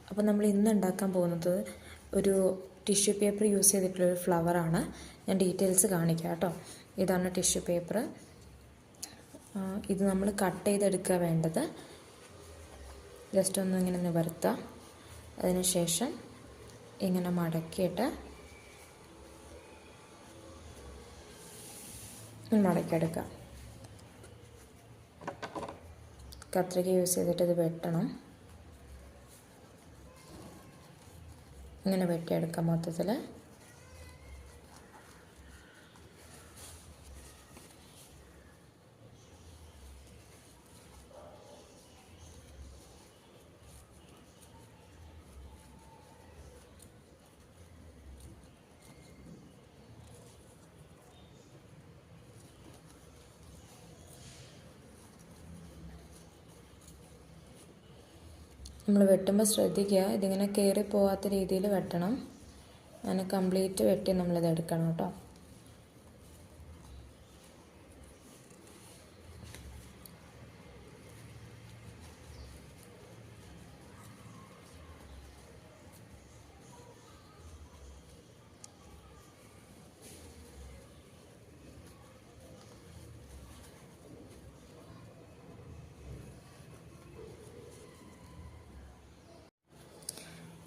അപ്പോൾ നമ്മൾ ഇന്ന് ഉണ്ടാക്കാൻ പോകുന്നത് ഒരു ടിഷ്യൂ പേപ്പർ യൂസ് ചെയ്തിട്ടുള്ളൊരു ഫ്ലവറാണ്. ഞാൻ ഡീറ്റെയിൽസ് കാണിക്കാം കേട്ടോ. ഇതാണ് ടിഷ്യൂ പേപ്പർ. ഇത് നമ്മൾ കട്ട് ചെയ്തെടുക്കുക വേണ്ടത്. ജസ്റ്റ് ഒന്ന് ഇങ്ങനെ നിവർത്തുക. അതിനുശേഷം ഇങ്ങനെ മടക്കിയിട്ട് മടക്കിയെടുക്കുക. കത്രിക യൂസ് ചെയ്തിട്ട് ഇത് വെട്ടണം. ഇങ്ങനെ വെട്ടിയെടുക്കാം മൊത്തത്തിൽ. നമ്മൾ വെട്ടുമ്പോൾ ശ്രദ്ധിക്കുക, ഇതിങ്ങനെ കയറി പോകാത്ത രീതിയിൽ വെട്ടണം. അങ്ങനെ കംപ്ലീറ്റ് വെട്ടി നമ്മളിത് എടുക്കണം കേട്ടോ.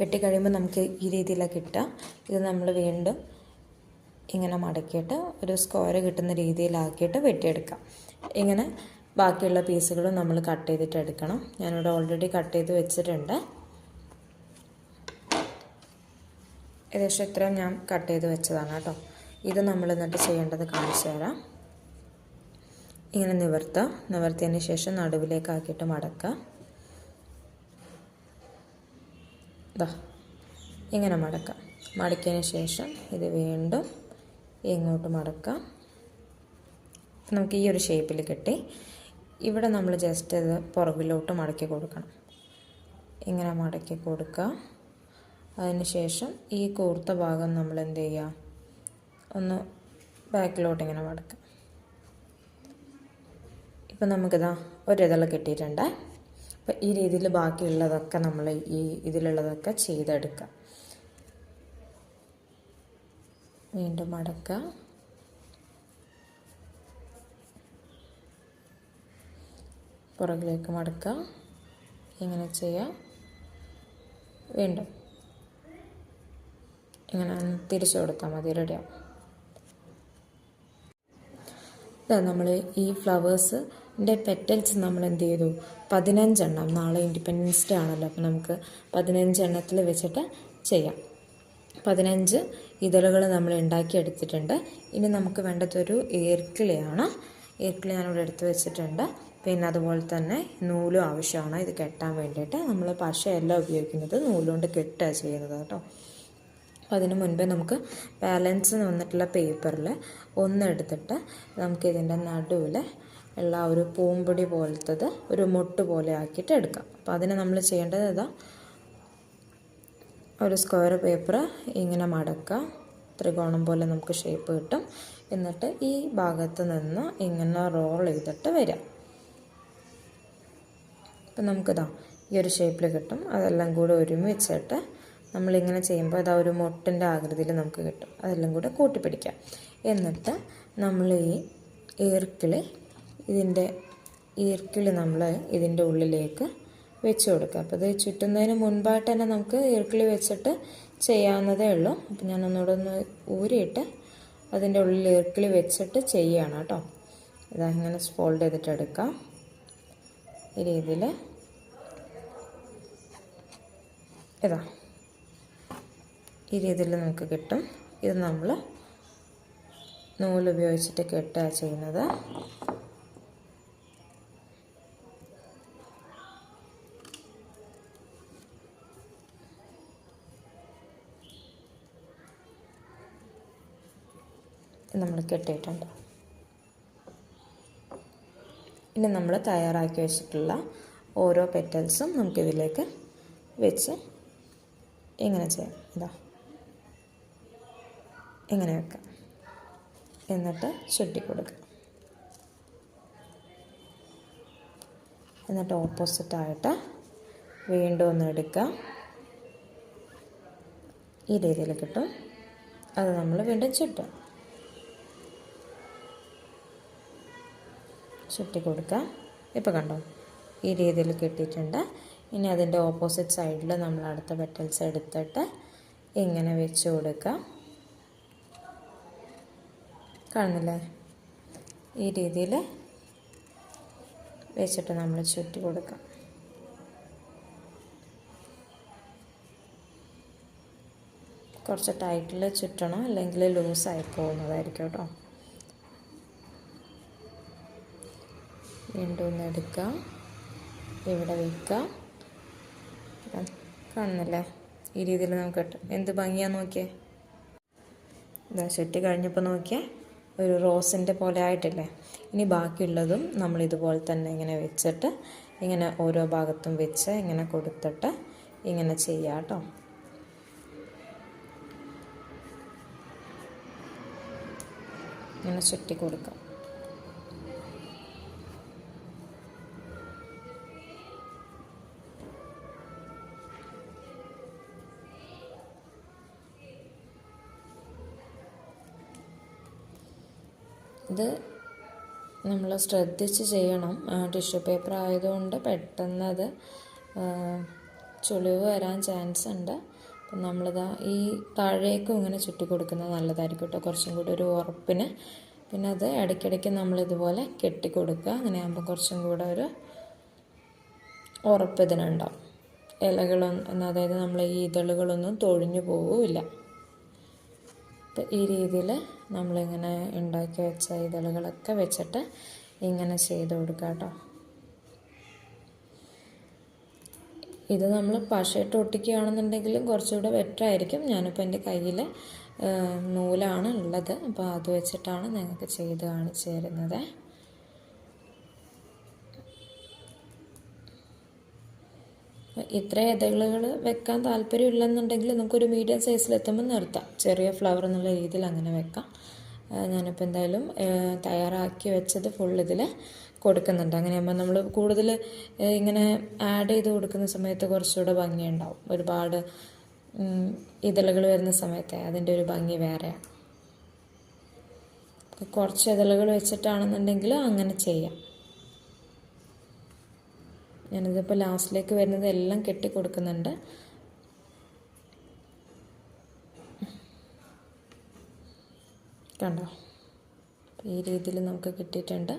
വെട്ടിക്കഴിയുമ്പോൾ നമുക്ക് ഈ രീതിയിലാണ് കിട്ടുക. ഇത് നമ്മൾ വീണ്ടും ഇങ്ങനെ മടക്കിയിട്ട് ഒരു സ്ക്വയർ കിട്ടുന്ന രീതിയിലാക്കിയിട്ട് വെട്ടിയെടുക്കാം. ഇങ്ങനെ ബാക്കിയുള്ള പീസുകളും നമ്മൾ കട്ട് ചെയ്തിട്ട് എടുക്കണം. ഞാനിവിടെ ഓൾറെഡി കട്ട് ചെയ്ത് വെച്ചിട്ടുണ്ട്. ഏകദേശം ഇത്രയും ഞാൻ കട്ട് ചെയ്ത് വെച്ചതാണ് കേട്ടോ. ഇത് നമ്മൾ എന്നിട്ട് ചെയ്യേണ്ടത് കാണിച്ചു തരാം. ഇങ്ങനെ നിവർത്തിയതിന് ശേഷം നടുവിലേക്കാക്കിയിട്ട് മടക്കുക. ഇങ്ങനെ മടക്കാം. മടക്കിയതിന് ശേഷം ഇത് വീണ്ടും ഇങ്ങോട്ട് മടക്കാം. നമുക്ക് ഈ ഒരു ഷേപ്പിൽ കിട്ടി. ഇവിടെ നമ്മൾ ജസ്റ്റ് ഇത് പുറകിലോട്ട് മടക്കി കൊടുക്കണം. ഇങ്ങനെ മടക്കി കൊടുക്കുക. അതിന് ശേഷം ഈ കൂർത്ത ഭാഗം നമ്മൾ എന്ത് ചെയ്യുക, ഒന്ന് ബാക്കിലോട്ട് ഇങ്ങനെ മടക്കാം. ഇപ്പം നമുക്കിതാ ഒരിതള കിട്ടിയിട്ടുണ്ട്. അപ്പോൾ ഈ രീതിയിൽ ബാക്കിയുള്ളതൊക്കെ നമ്മൾ ഇതിലുള്ളതൊക്കെ ചെയ്തെടുക്കാം. വീണ്ടും മടക്കുക. പുറകിലേക്ക് മടക്കുക. ഇങ്ങനെ ചെയ്യാം. വീണ്ടും ഇങ്ങനെ തിരിച്ചു കൊടുത്താൽ മതി. റെഡിയാവും. നമ്മൾ ഈ ഫ്ലവേഴ്സിൻ്റെ പെറ്റൽസ് നമ്മൾ എന്ത് ചെയ്തു, 15 എണ്ണം. നാളെ ഇൻഡിപെൻഡൻസ് ഡേ ആണല്ലോ, അപ്പോൾ നമുക്ക് 15 എണ്ണത്തിൽ വെച്ചിട്ട് ചെയ്യാം. 15 ഇതളുകൾ നമ്മൾ ഉണ്ടാക്കിയെടുത്തിട്ടുണ്ട്. ഇനി നമുക്ക് വേണ്ടതൊരു ഏർക്കിളിയാണ്. ഏർക്കിളി ഞാനിവിടെ എടുത്ത് വെച്ചിട്ടുണ്ട്. പിന്നെ അതുപോലെ തന്നെ നൂലും ആവശ്യമാണ് ഇത് കെട്ടാൻ വേണ്ടിയിട്ട്. നമ്മൾ പശയല്ല ഉപയോഗിക്കുന്നത്, നൂലുകൊണ്ട് കെട്ടുക ചെയ്യുന്നത് കേട്ടോ. അപ്പോൾ അതിന് മുൻപേ നമുക്ക് ബാലൻസ് വന്നിട്ടുള്ള പേപ്പറിൽ ഒന്നെടുത്തിട്ട് നമുക്കിതിൻ്റെ നടുവിൽ ഉള്ള ഒരു പൂമ്പൊടി പോലത്തത് ഒരു മൊട്ട് പോലെ ആക്കിയിട്ട് എടുക്കാം. അപ്പോൾ അതിന് നമ്മൾ ചെയ്യേണ്ടത് ഇതാ, ഒരു സ്ക്വയർ പേപ്പർ ഇങ്ങനെ മടക്കുക. ത്രികോണം പോലെ നമുക്ക് ഷേപ്പ് കിട്ടും. എന്നിട്ട് ഈ ഭാഗത്ത് നിന്ന് ഇങ്ങനെ റോൾ ചെയ്തിട്ട് വരാം. അപ്പം നമുക്കിതാ ഈ ഒരു ഷേപ്പിൽ കിട്ടും. അതെല്ലാം കൂടെ ഒരുമിച്ചിട്ട് നമ്മളിങ്ങനെ ചെയ്യുമ്പോൾ അതാ ഒരു മൊട്ടിൻ്റെ ആകൃതിയിൽ നമുക്ക് കിട്ടും. അതെല്ലാം കൂടെ കൂട്ടിപ്പിടിക്കാം. എന്നിട്ട് നമ്മൾ ഈ ഈർക്കിളി നമ്മൾ ഇതിൻ്റെ ഉള്ളിലേക്ക് വെച്ച് കൊടുക്കുക. അപ്പോൾ ഇത് ചുറ്റുന്നതിന് മുൻപായിട്ട് തന്നെ നമുക്ക് ഈർക്കിളി വെച്ചിട്ട് ചെയ്യാവുന്നതേ ഉള്ളൂ. അപ്പോൾ ഞാൻ ഒന്നുകൂടെ ഒന്ന് ഊരിയിട്ട് അതിൻ്റെ ഉള്ളിൽ ഈർക്കിളി വെച്ചിട്ട് ചെയ്യുകയാണ് കേട്ടോ. ഇതാ ഇങ്ങനെ ഫോൾഡ് ചെയ്തിട്ട് എടുക്കാം. ഈ രീതിയിൽ ഇതാ ഈ രീതിയിൽ നമുക്ക് കിട്ടും. ഇത് നമ്മൾ നൂലുപയോഗിച്ചിട്ട് കെട്ടുക ചെയ്യുന്നത്. നമ്മൾ കെട്ടിയിട്ടുണ്ട്. ഇനി നമ്മൾ തയ്യാറാക്കി വെച്ചിട്ടുള്ള ഓരോ പെറ്റൽസും നമുക്കിതിലേക്ക് വെച്ച് ഇങ്ങനെ ചെയ്യാം. ഇതാ ഇങ്ങനെ വെക്കാം. എന്നിട്ട് ചുറ്റി കൊടുക്കുക. എന്നിട്ട് ഓപ്പോസിറ്റായിട്ട് വീണ്ടും ഒന്ന് എടുക്കുക. ഈ രീതിയിൽ കിട്ടും. അത് നമ്മൾ വീണ്ടും ചുറ്റി കൊടുക്കാം. ഇപ്പോൾ കണ്ടോ, ഈ രീതിയിൽ കിട്ടിയിട്ടുണ്ട്. ഇനി അതിൻ്റെ ഓപ്പോസിറ്റ് സൈഡിൽ നമ്മൾ അടുത്ത പെറ്റൽസ് എടുത്തിട്ട് ഇങ്ങനെ വെച്ച് കൊടുക്കാം. കാണുന്നില്ലേ? ഈ രീതിയിൽ വെച്ചിട്ട് നമ്മൾ ചുറ്റി കൊടുക്കാം. കുറച്ച് ടൈറ്റിൽ ചുറ്റണം, അല്ലെങ്കിൽ ലൂസായി പോകുന്നതായിരിക്കും കേട്ടോ. വീണ്ടും ഒന്ന് എടുക്കാം, ഇവിടെ വയ്ക്കാം. കാണുന്നില്ലേ? ഈ രീതിയിൽ നമുക്ക് കിട്ടും. എന്ത് ഭംഗിയാന്ന് നോക്കിയേ. ഇതാ ചുറ്റി കഴിഞ്ഞപ്പോൾ നോക്കിയേ, ഒരു റോസിൻ്റെ പോലെ ആയിട്ടില്ലേ? ഇനി ബാക്കിയുള്ളതും നമ്മൾ ഇതുപോലെ തന്നെ ഇങ്ങനെ വെച്ചിട്ട് ഇങ്ങനെ ഓരോ ഭാഗത്തും വെച്ച് ഇങ്ങനെ കൊടുത്തിട്ട് ഇങ്ങനെ ചെയ്യാം കേട്ടോ. ഇങ്ങനെ ചുറ്റി കൊടുക്കാം. ഇത് നമ്മൾ ശ്രദ്ധിച്ച് ചെയ്യണം. ടിഷ്യൂ പേപ്പർ ആയതുകൊണ്ട് പെട്ടെന്ന് അത് ചുളിവ് വരാൻ ചാൻസ് ഉണ്ട്. അപ്പം നമ്മളിതാ ഈ താഴേക്കും ഇങ്ങനെ ചുറ്റി കൊടുക്കുന്നത് നല്ലതായിരിക്കും കേട്ടോ, കുറച്ചും കൂടി ഒരു ഉറപ്പിന്. പിന്നെ അത് ഇടയ്ക്കിടയ്ക്ക് നമ്മളിതുപോലെ കെട്ടിക്കൊടുക്കുക. അങ്ങനെയാകുമ്പോൾ കുറച്ചും കൂടെ ഒരു ഉറപ്പ് ഇതിനുണ്ടാവും. ഇലകളൊന്നും, അതായത് നമ്മൾ ഈ ഇതളുകളൊന്നും തൊഴിഞ്ഞു പോവില്ല. അപ്പം ഈ രീതിയിൽ നമ്മളിങ്ങനെ ഉണ്ടാക്കി വെച്ച ഇതളുകളൊക്കെ വെച്ചിട്ട് ഇങ്ങനെ ചെയ്ത് കൊടുക്കുക കേട്ടോ. ഇത് നമ്മൾ പശയിട്ട് ഒട്ടിക്കുകയാണെന്നുണ്ടെങ്കിലും കുറച്ചുകൂടെ ബെറ്റർ ആയിരിക്കും. ഞാനിപ്പോൾ എൻ്റെ കയ്യിൽ നൂലാണ് ഉള്ളത്, അപ്പോൾ അത് വെച്ചിട്ടാണ് നിങ്ങൾക്ക് ചെയ്ത് കാണിച്ചു തരുന്നത്. ഇത്ര ഇതളുകൾ വെക്കാൻ താല്പര്യമില്ലെന്നുണ്ടെങ്കിൽ നമുക്കൊരു മീഡിയം സൈസിലെത്തുമ്പോൾ നിർത്താം. ചെറിയ ഫ്ലവർ എന്നുള്ള രീതിയിൽ അങ്ങനെ വെക്കാം. ഞാനിപ്പോൾ എന്തായാലും തയ്യാറാക്കി വെച്ചത് ഫുൾ ഇതിൽ കൊടുക്കുന്നുണ്ട്. അങ്ങനെയാകുമ്പോൾ നമ്മൾ കൂടുതൽ ഇങ്ങനെ ആഡ് ചെയ്ത് കൊടുക്കുന്ന സമയത്ത് കുറച്ചുകൂടെ ഭംഗിയുണ്ടാവും. ഒരുപാട് ഇതളുകൾ വരുന്ന സമയത്ത് അതിൻ്റെ ഒരു ഭംഗി വേറെയാണ്. കുറച്ച് ഇതളുകൾ വെച്ചിട്ടാണെന്നുണ്ടെങ്കിൽ അങ്ങനെ ചെയ്യാം. ഞാനിതിപ്പോൾ ലാസ്റ്റിലേക്ക് വരുന്നത് എല്ലാം കെട്ടി കൊടുക്കുന്നുണ്ട്. കണ്ടോ? ഈ രീതിയിൽ നമുക്ക് കിട്ടിയിട്ടുണ്ട്.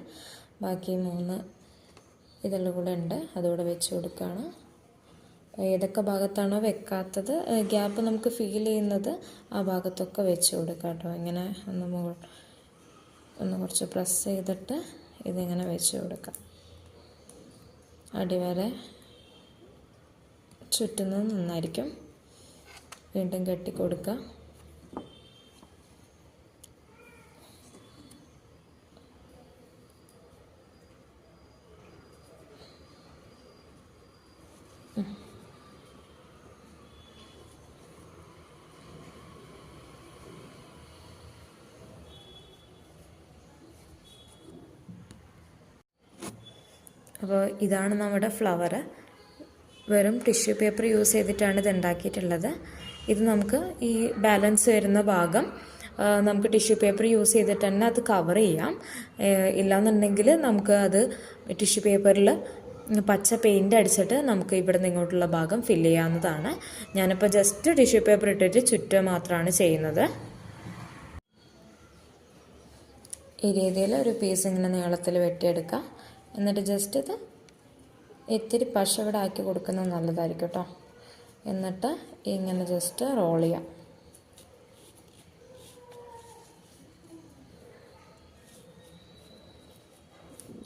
ബാക്കി 3 ഇതെല്ലാം കൂടെ ഉണ്ട്, അതുകൂടെ വെച്ച് കൊടുക്കുകയാണ്. ഏതൊക്കെ ഭാഗത്താണോ വെക്കാത്തത്, ഗ്യാപ്പ് നമുക്ക് ഫീൽ ചെയ്യുന്നത്, ആ ഭാഗത്തൊക്കെ വെച്ച് കൊടുക്കുക കേട്ടോ. ഇങ്ങനെ ഒന്ന് കുറച്ച് പ്രസ് ചെയ്തിട്ട് ഇതിങ്ങനെ വെച്ച് കൊടുക്കാം. അടിവരെ ചുറ്റുന്നത് നന്നായിരിക്കും. വീണ്ടും കെട്ടി കൊടുക്കുക. അപ്പോൾ ഇതാണ് നമ്മുടെ ഫ്ലവർ. വെറും ടിഷ്യൂ പേപ്പർ യൂസ് ചെയ്തിട്ടാണ് ഇത് ഉണ്ടാക്കിയിട്ടുള്ളത്. ഇത് നമുക്ക് ഈ ബാലൻസ് വരുന്ന ഭാഗം നമുക്ക് ടിഷ്യൂ പേപ്പർ യൂസ് ചെയ്തിട്ട് തന്നെ അത് കവർ ചെയ്യാം. ഇല്ലാന്നുണ്ടെങ്കിൽ നമുക്ക് അത് ടിഷ്യൂ പേപ്പറിൽ പച്ച പെയിൻ്റ് അടിച്ചിട്ട് നമുക്ക് ഇവിടെ നിന്ന് ഇങ്ങോട്ടുള്ള ഭാഗം ഫില്ല് ചെയ്യാവുന്നതാണ്. ഞാനിപ്പോൾ ജസ്റ്റ് ടിഷ്യൂ പേപ്പർ ഇട്ടിട്ട് ചുറ്റുക മാത്രമാണ് ചെയ്യുന്നത്. ഈ രീതിയിൽ ഒരു പീസ് ഇങ്ങനെ നീളത്തിൽ വെട്ടിയെടുക്കാം. എന്നിട്ട് ജസ്റ്റ് ഇത് ഇത്തിരി പശ ഇവിടെ ആക്കി കൊടുക്കുന്നത് നല്ലതായിരിക്കും കേട്ടോ. എന്നിട്ട് ഇങ്ങനെ ജസ്റ്റ് റോൾ ചെയ്യാം.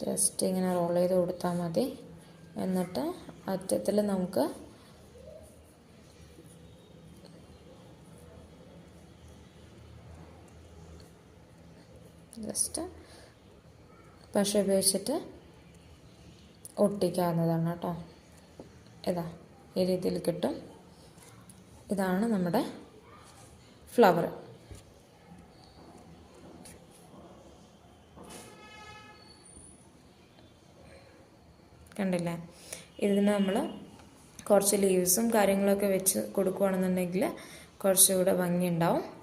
ജസ്റ്റ് ഇങ്ങനെ റോൾ ചെയ്ത് കൊടുത്താൽ മതി. എന്നിട്ട് അറ്റത്തിൽ നമുക്ക് ജസ്റ്റ് പശ ഉപയോഗിച്ചിട്ട് ഒട്ടിക്കാവുന്നതാണ് കേട്ടോ. ഇതാ ഈ രീതിയിൽ കിട്ടും. ഇതാണ് നമ്മുടെ ഫ്ലവർ. കണ്ടില്ലേ? ഇതിന് നമ്മൾ കുറച്ച് ലീവ്സും കാര്യങ്ങളൊക്കെ വെച്ച് കൊടുക്കുകയാണെന്നുണ്ടെങ്കിൽ കുറച്ചുകൂടെ ഭംഗിയുണ്ടാവും.